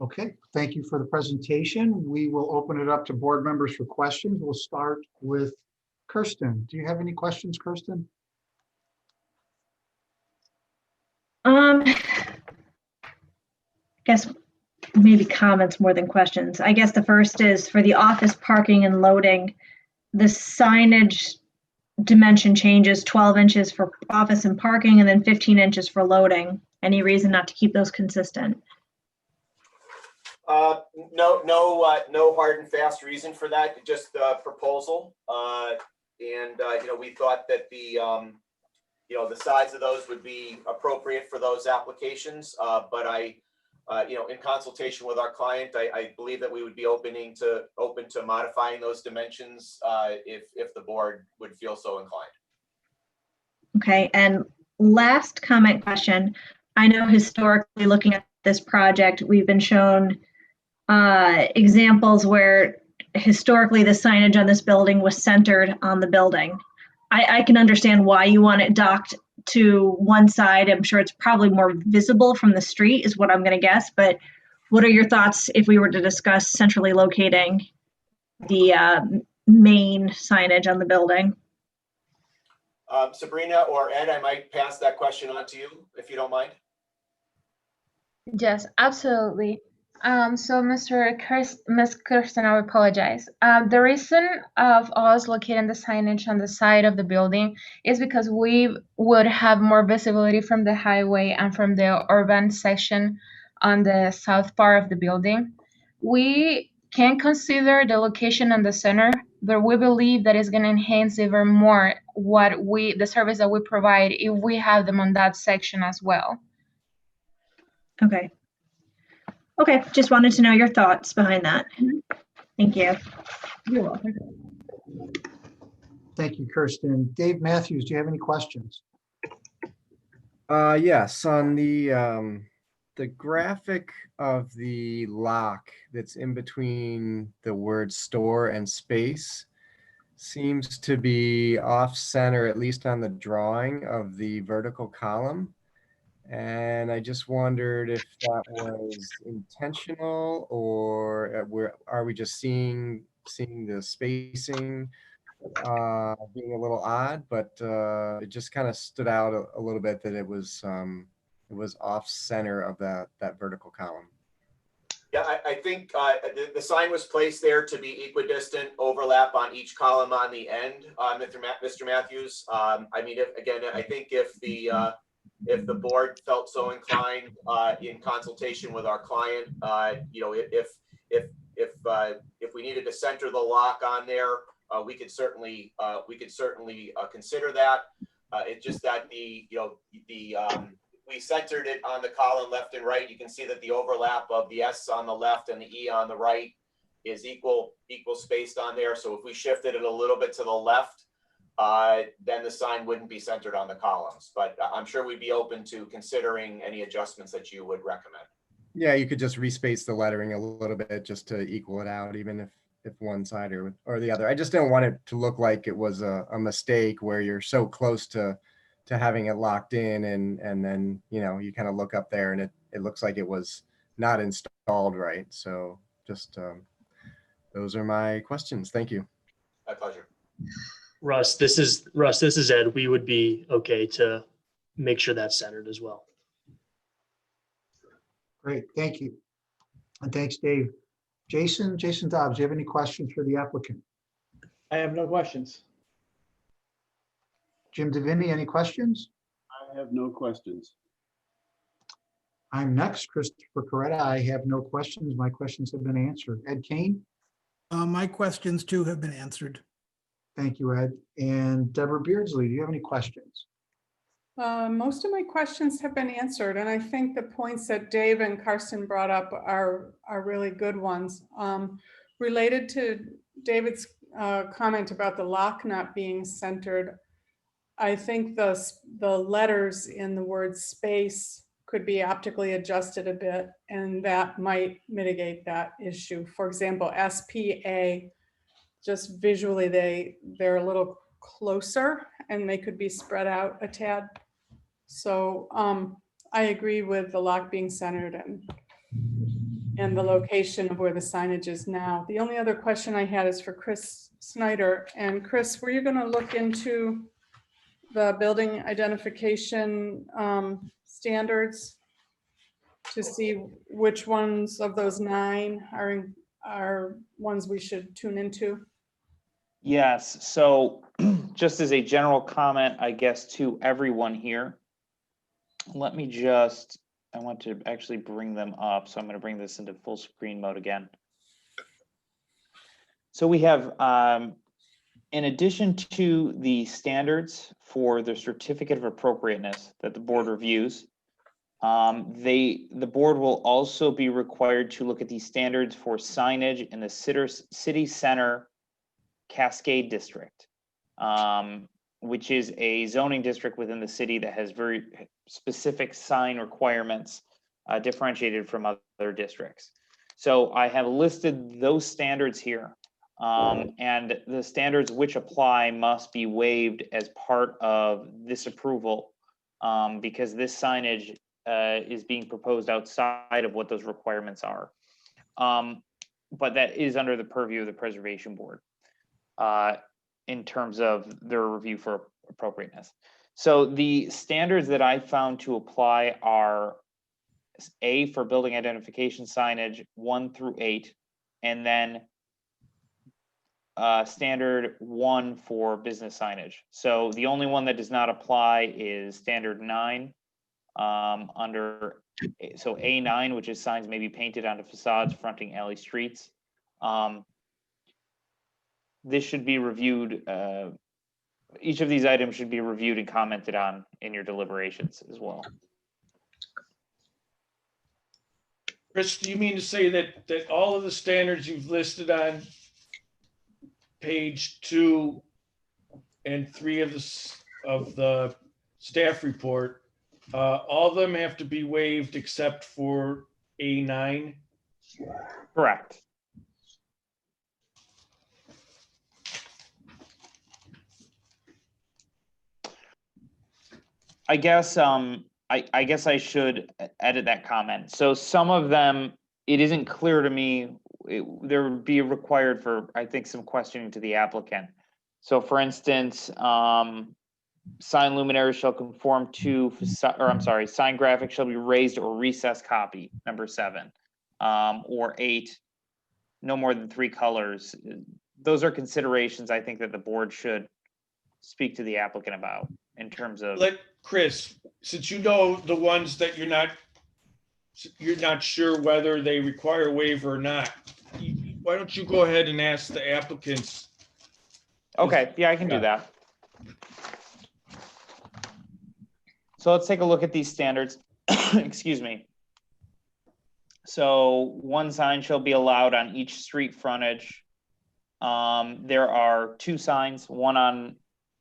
Okay, thank you for the presentation. We will open it up to board members for questions. We'll start with Kirsten. Do you have any questions, Kirsten? I guess maybe comments more than questions. I guess the first is for the office parking and loading, the signage dimension changes 12 inches for office and parking and then 15 inches for loading. Any reason not to keep those consistent? No hard and fast reason for that, just the proposal. We thought that the size of those would be appropriate for those applications. But in consultation with our client, I believe that we would be open to modifying those dimensions if the board would feel so inclined. Okay, and last comment question. I know historically looking at this project, we've been shown examples where historically the signage on this building was centered on the building. I can understand why you want it docked to one side. I'm sure it's probably more visible from the street is what I'm going to guess, but what are your thoughts if we were to discuss centrally locating the main signage on the building? Sabrina or Ed, I might pass that question on to you if you don't mind. Yes, absolutely. So Ms. Kirsten, I apologize. The reason of us locating the signage on the side of the building is because we would have more visibility from the highway and from the urban section on the south part of the building. We can consider the location in the center, but we believe that it's going to enhance even more the service that we provide if we have them on that section as well. Okay. Okay, just wanted to know your thoughts behind that. Thank you. You're welcome. Thank you, Kirsten. Dave Matthews, do you have any questions? Yes, on the graphic of the lock that's in between the word store and space seems to be off center, at least on the drawing of the vertical column. And I just wondered if that was intentional, or are we just seeing the spacing being a little odd, but it just kind of stood out a little bit that it was off center of that vertical column. Yeah, I think the sign was placed there to be equidistant, overlap on each column on the end, Mr. Matthews. I mean, I think if the board felt so inclined in consultation with our client, you know, if we needed to center the lock on there, we could certainly consider that. It's just that we centered it on the column left and right. You can see that the overlap of the S on the left and the E on the right is equal spaced on there. So if we shifted it a little bit to the left, then the sign wouldn't be centered on the columns. But I'm sure we'd be open to considering any adjustments that you would recommend. Yeah, you could just respace the lettering a little bit just to equal it out, even if one side or the other. I just didn't want it to look like it was a mistake where you're so close to having it locked in and then, you know, you kind of look up there and it looks like it was not installed right. So just those are my questions. Thank you. My pleasure. Russ, this is Ed. We would be okay to make sure that's centered as well. Great, thank you. And thanks, Dave. Jason Dobbs, do you have any questions for the applicant? I have no questions. Jim DeVinny, any questions? I have no questions. I'm next, Christopher Coretta. I have no questions. My questions have been answered. Ed Kane? My questions too have been answered. Thank you, Ed. And Deborah Beardsley, do you have any questions? Most of my questions have been answered, and I think the points that Dave and Karsten brought up are really good ones. Related to David's comment about the lock not being centered, I think the letters in the word space could be optically adjusted a bit, and that might mitigate that issue. For example, SPA, just visually they're a little closer and they could be spread out a tad. So I agree with the lock being centered and the location of where the signage is now. The only other question I had is for Chris Snyder. And Chris, were you going to look into the building identification standards to see which ones of those 9 are ones we should tune into? Yes, so just as a general comment, I guess, to everyone here, let me I want to actually bring them up. So I'm going to bring this into full screen mode again. So we have, in addition to the standards for the certificate of appropriateness that the board reviews, the board will also be required to look at these standards for signage in the city center Cascade district, which is a zoning district within the city that has very specific sign requirements differentiated from other districts. So I have listed those standards here, and the standards which apply must be waived as part of this approval because this signage is being proposed outside of what those requirements are. But that is under the purview of the Preservation Board in terms of their review for appropriateness. So the standards that I found to apply are A for building identification signage 1 through 8, and then standard 1 for business signage. So the only one that does not apply is standard 9 under, so A9, which is signs may be painted onto facades fronting alley streets. This should be reviewed, each of these items should be reviewed and commented on in your deliberations as well. Chris, do you mean to say that all of the standards you've listed on page 2 and 3 of the staff report, all of them have to be waived except for A9? Correct. I guess I guess I should edit that comment. So some of them, it isn't clear to me. There would be required for, I think, some questioning to the applicant. So for instance, sign luminaries shall conform to, sign graphics shall be raised or recessed copy, number 7, or 8, no more than 3 colors. Those are considerations I think that the board should speak to the applicant about in terms of. Chris, since you know the ones that you're not sure whether they require a waiver or not, why don't you go ahead and ask the applicants? Okay, yeah, I can do that. So let's take a look at these standards. Excuse me. So 1 sign shall be allowed on each street frontage. There are 2 signs,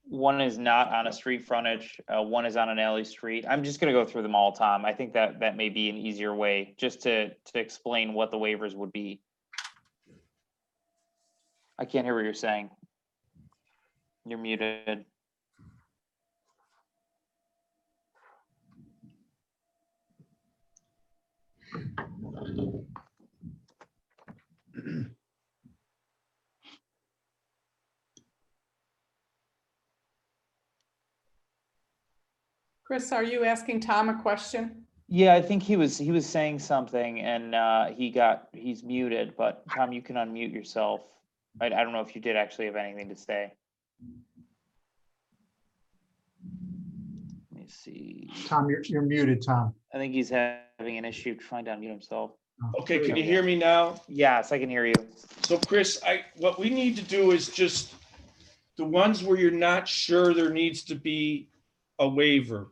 one is not on a street frontage, 1 is on an alley street. I'm just going to go through them all, Tom. I think that may be an easier way just to explain what the waivers would be. I can't hear what you're saying. You're muted. Chris, are you asking Tom a question? Yeah, I think he was saying something and he's muted, but Tom, you can unmute yourself. I don't know if you did actually have anything to say. Let me see. Tom, you're muted, Tom. I think he's having an issue trying to unmute himself. Okay, can you hear me now? Yes, I can hear you. So Chris, what we need to do is just the ones where you're not sure there needs to be a waiver.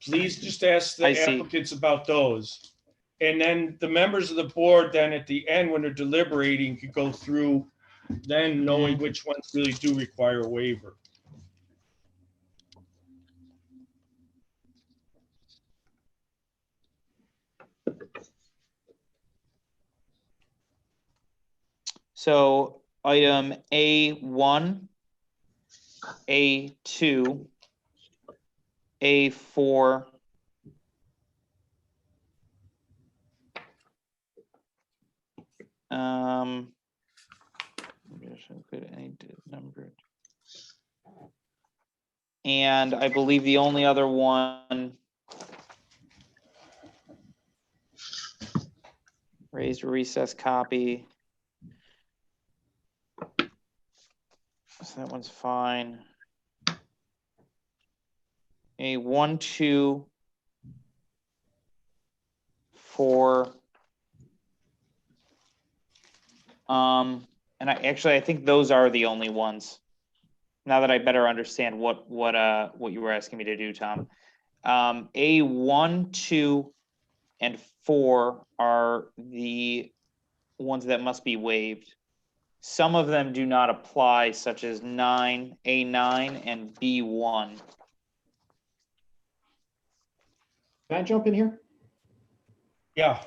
Please just ask the applicants about those. And then the members of the board then at the end, when they're deliberating, could go through then knowing which ones really do require a waiver. So item A1, A2, A4, and I believe the only other one, raised or recessed copy. So that one's fine. A1, 2, 4. And I think those are the only ones. Now that I better understand what you were asking me to do, Tom. A1, 2, and 4 are the ones that must be waived. Some of them do not apply, such as A9 and B1. Can I jump in here? Yeah.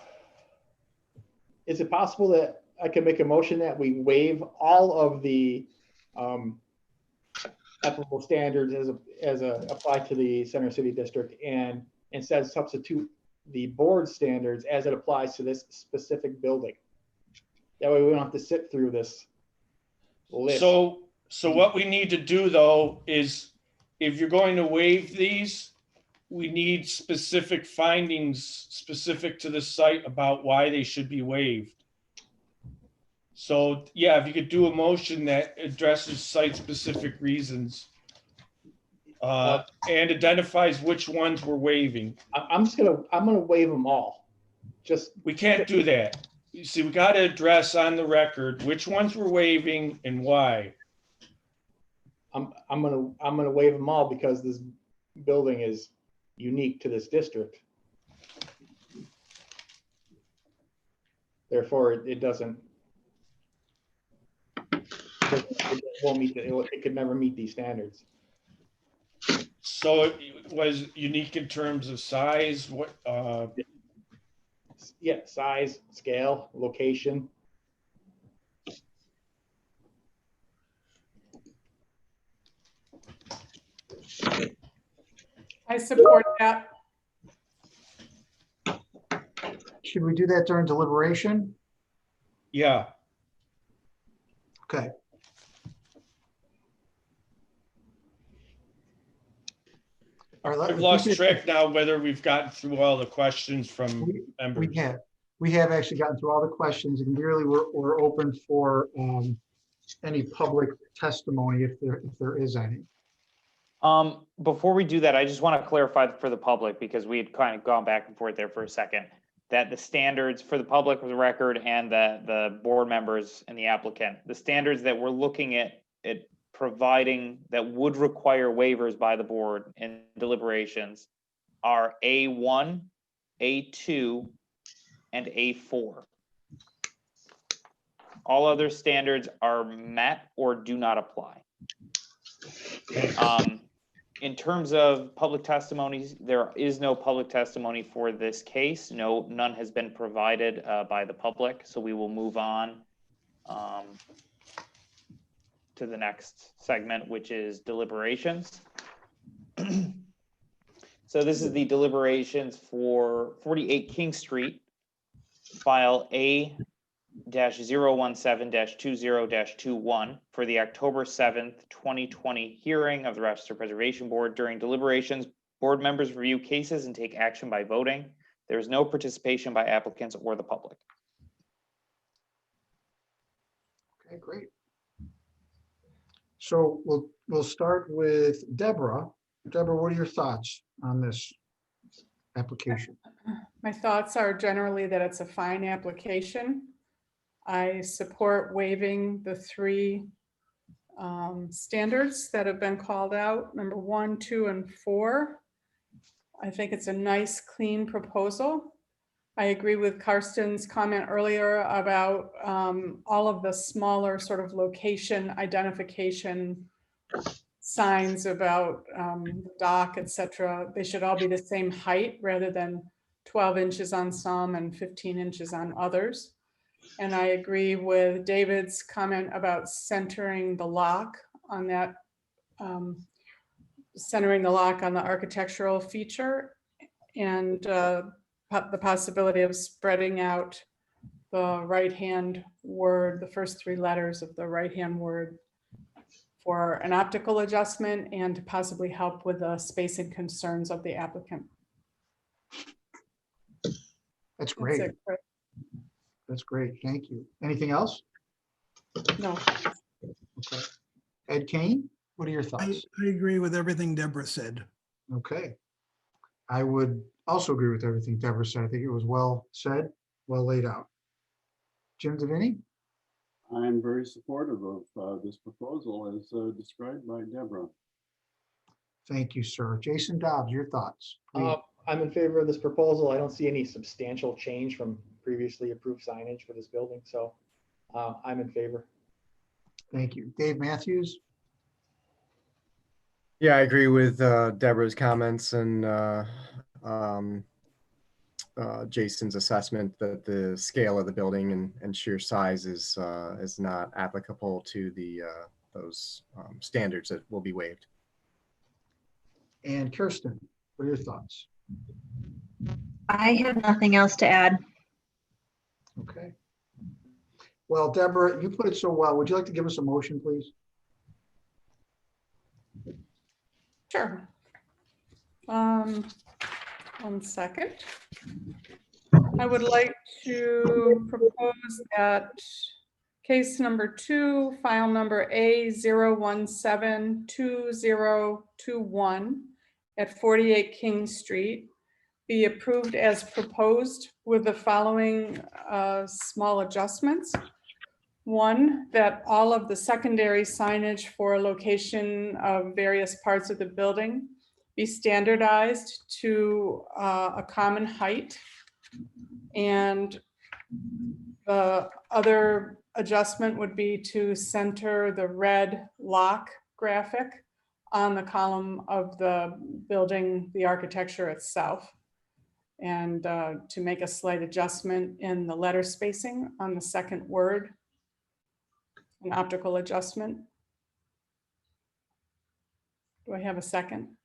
Is it possible that I can make a motion that we waive all of the applicable standards as applied to the Center City District and instead substitute the board standards as it applies to this specific building? That way we don't have to sit through this list. So what we need to do though is if you're going to waive these, we need specific findings specific to the site about why they should be waived. So yeah, if you could do a motion that addresses site-specific reasons and identifies which ones we're waiving. I'm gonna waive them all. Just, We can't do that. You see, we got to address on the record which ones we're waiving and why. I'm gonna waive them all because this building is unique to this district. Therefore, it won't meet it could never meet these standards. So it was unique in terms of size, what, Yeah, size, scale, location. I support that. Should we do that during deliberation? yeah. Okay. All right, I've lost track now whether we've gotten through all the questions from members. We have actually gotten through all the questions, and really we're open for any public testimony if there is any. Before we do that, I just want to clarify for the public, because we had kind of gone back and forth there for a second, that the standards for the public, for the record, and the board members and the applicant, the standards that we're looking at providing that would require waivers by the board in deliberations are A1, A2, and A4. All other standards are met or do not apply. In terms of public testimonies, there is no public testimony for this case. None has been provided by the public, so we will move on to the next segment, which is deliberations. So this is the deliberations for 48 King Street, file A-017-20-21 for the October 7th, 2020 hearing of the Rochester Preservation Board. During deliberations, board members review cases and take action by voting. There is no participation by applicants or the public. Okay, great. So we'll start with Deborah. Deborah, what are your thoughts on this application? My thoughts are generally that it's a fine application. I support waiving the three standards that have been called out, number 1, 2, and 4. I think it's a nice, clean proposal. I agree with Karsten's comment earlier about all of the smaller sort of location identification signs about the dock, etc. They should all be the same height rather than 12 inches on some and 15 inches on others. And I agree with David's comment about centering the lock on that, centering the lock on the architectural feature, and the possibility of spreading out the right-hand word, the first 3 letters of the right-hand word, for an optical adjustment and to possibly help with the spacing concerns of the applicant. That's great. That's great. Thank you. Anything else? No. Okay. Ed Kane, what are your thoughts? I agree with everything Deborah said. Okay. I would also agree with everything Deborah said. I think it was well said, well laid out. Jim Devaney? I'm very supportive of this proposal as described by Deborah. Thank you, sir. Jason Dobbs, your thoughts? I'm in favor of this proposal. I don't see any substantial change from previously approved signage for this building, so I'm in favor. Thank you. Dave Matthews? Yeah, I agree with Deborah's comments and Jason's assessment that the scale of the building and sheer size is not applicable to the those standards that will be waived. And Kirsten, what are your thoughts? I have nothing else to add. Okay. Well, Deborah, you put it so well. Would you like to give us a motion, please? Sure. 1 second. I would like to propose that case number 2, file number A0172021 at 48 King Street be approved as proposed with the following small adjustments. 1, that all of the secondary signage for location of various parts of the building be standardized to a common height. And the other adjustment would be to center the red lock graphic on the column of the building, the architecture itself. And to make a slight adjustment in the letter spacing on the second word, an optical adjustment. Do I have a second?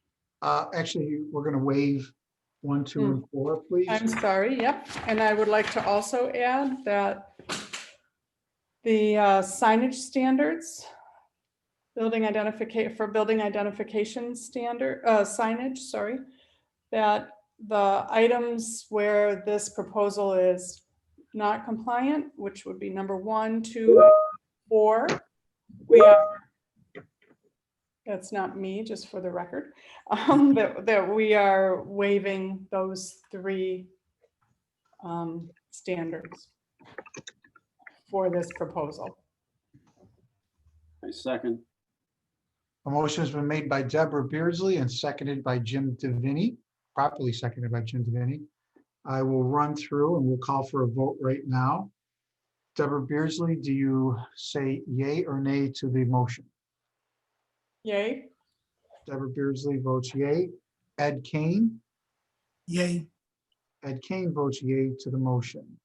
Actually, we're going to waive 1, 2, and 4, please. I'm sorry, yep. And I would like to also add that the signage standards, building identification standard, signage, sorry, that the items where this proposal is not compliant, which would be number 1, 2, 4, we are, that's not me, just for the record, that we are waiving those 3 standards for this proposal. I second. A motion has been made by Deborah Beardsley and seconded by Jim Deviney, properly seconded by Jim Deviney. I will run through and we'll call for a vote right now. Deborah Beardsley, do you say yay or nay to the motion? Yay. Deborah Beardsley votes yay. Ed Kane? Yay. Ed Kane votes yay to the motion.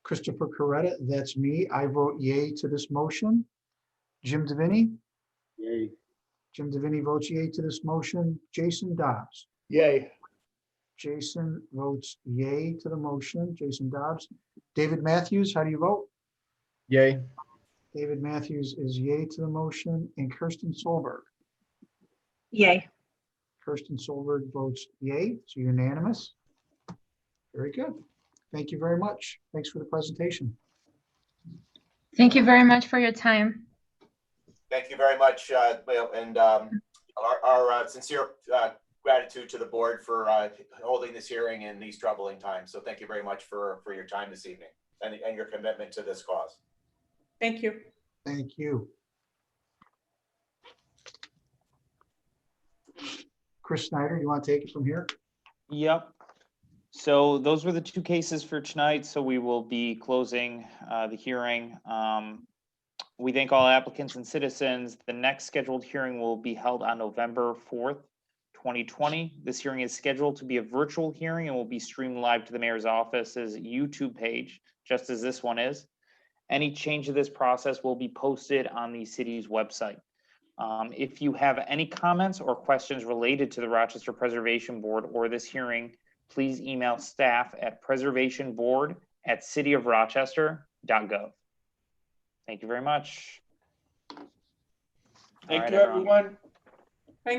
Christopher Coretta, that's me. I vote yay to this motion. Jim Deviney? Yay. Jim Deviney votes yay to this motion. Jason Dobbs? Yay. Jason votes yay to the motion. Jason Dobbs. David Matthews, how do you vote? Yay. David Matthews is yay to the motion. And Kirsten Solberg? Yay. Kirsten Solberg votes yay. It's unanimous. Very good. Thank you very much. Thanks for the presentation. Thank you very much for your time. Thank you very much, and our sincere gratitude to the board for holding this hearing in these troubling times. So thank you very much for your time this evening and your commitment to this cause. Thank you. Thank you. Chris Snyder, you want to take it from here? Yep. So those were the 2 cases for tonight. So we will be closing the hearing. We thank all applicants and citizens. The next scheduled hearing will be held on November 4th, 2020. This hearing is scheduled to be a virtual hearing and will be streamed live to the mayor's office's YouTube page, just as this one is. Any change to this process will be posted on the city's website. If you have any comments or questions related to the Rochester Preservation Board or this hearing, please email staff at preservationboard@cityofrochester.gov. Thank you very much. Thank you, everyone.